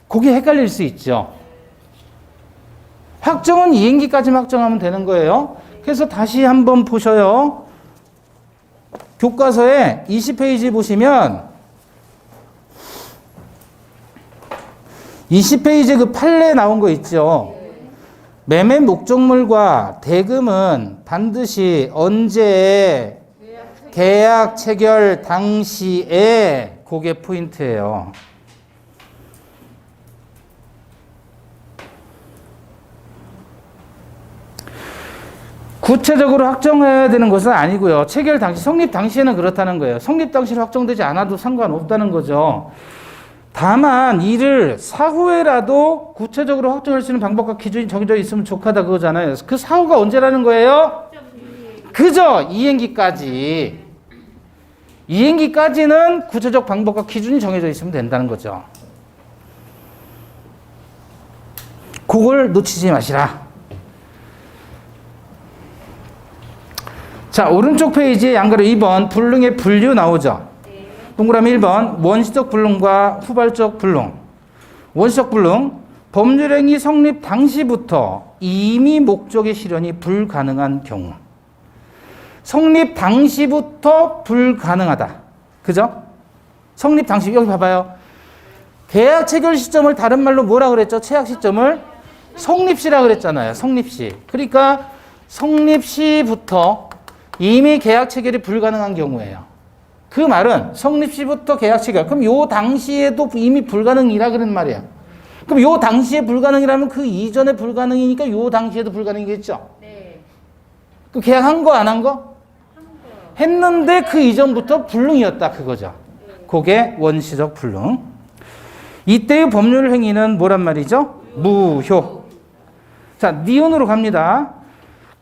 그게 헷갈릴 수 있죠. 확정은 이행기까지만 확정하면 되는 거예요. 그래서 다시 한번 보셔요. 교과서에 20페이지 보시면 20페이지 그 판례 나온 거 있죠. 매매 목적물과 대금은 반드시 언제 계약 체결 당시에 그게 포인트예요. 구체적으로 확정해야 되는 것은 아니고요. 체결 당시, 성립 당시에는 그렇다는 거예요. 성립 당시에 확정되지 않아도 상관없다는 거죠. 다만 이를 사후에라도 구체적으로 확정할 수 있는 방법과 기준이 정해져 있으면 좋겠다 그거잖아요. 그 사후가 언제라는 거예요? 그죠? 이행기까지. 이행기까지는 구체적 방법과 기준이 정해져 있으면 된다는 거죠. 그걸 놓치지 마시라. 자, 오른쪽 페이지에 양가로 2번 불능의 분류 나오죠. 동그라미 1번 원시적 불능과 후발적 불능. 원시적 불능, 법률행위 성립 당시부터 이미 목적의 실현이 불가능한 경우. 성립 당시부터 불가능하다. 그죠? 성립 당시, 여기 봐봐요. 계약 체결 시점을 다른 말로 뭐라 그랬죠? 체약 시점을 성립시라 그랬잖아요. 성립시. 그러니까 성립시부터 이미 계약 체결이 불가능한 경우예요. 그 말은 성립시부터 계약 체결. 그럼 요 당시에도 이미 불가능이라 그런 말이야. 그럼 요 당시에 불가능이라면 그 이전에 불가능이니까 요 당시에도 불가능이겠죠? 네. 그 계약한 거 안 한 거? 했는데 그 이전부터 불능이었다 그거죠. 그게 원시적 불능. 이때의 법률 행위는 뭐란 말이죠? 무효. 자, 니은으로 갑니다.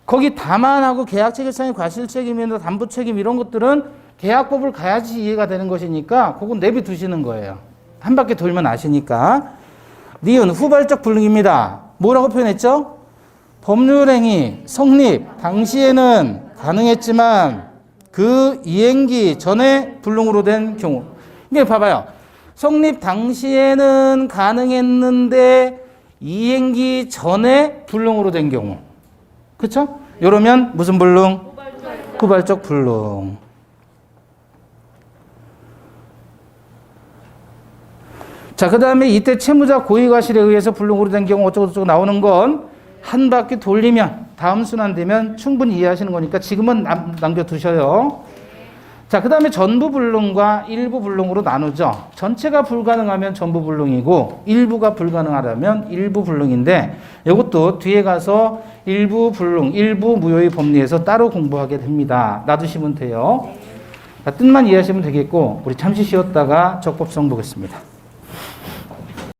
거기 다만하고 계약 체결상의 과실 책임이나 담보 책임 이런 것들은 계약법을 가야지 이해가 되는 것이니까 그건 내비두시는 거예요. 한 바퀴 돌면 아시니까. 니은 후발적 불능입니다. 뭐라고 표현했죠? 법률행위 성립 당시에는 가능했지만 그 이행기 전에 불능으로 된 경우. 이게 봐봐요. 성립 당시에는 가능했는데 이행기 전에 불능으로 된 경우. 그쵸? 이러면 무슨 불능? 후발적 불능. 자, 그 다음에 이때 채무자 고의과실에 의해서 불능으로 된 경우 어쩌고저쩌고 나오는 건 한 바퀴 돌리면 다음 순환 되면 충분히 이해하시는 거니까 지금은 남겨두셔요. 자, 그 다음에 전부 불능과 일부 불능으로 나누죠. 전체가 불가능하면 전부 불능이고 일부가 불가능하다면 일부 불능인데 이것도 뒤에 가서 일부 불능, 일부 무효의 법리에서 따로 공부하게 됩니다. 놔두시면 돼요. 뜻만 이해하시면 되겠고 우리 잠시 쉬었다가 적법성 보겠습니다.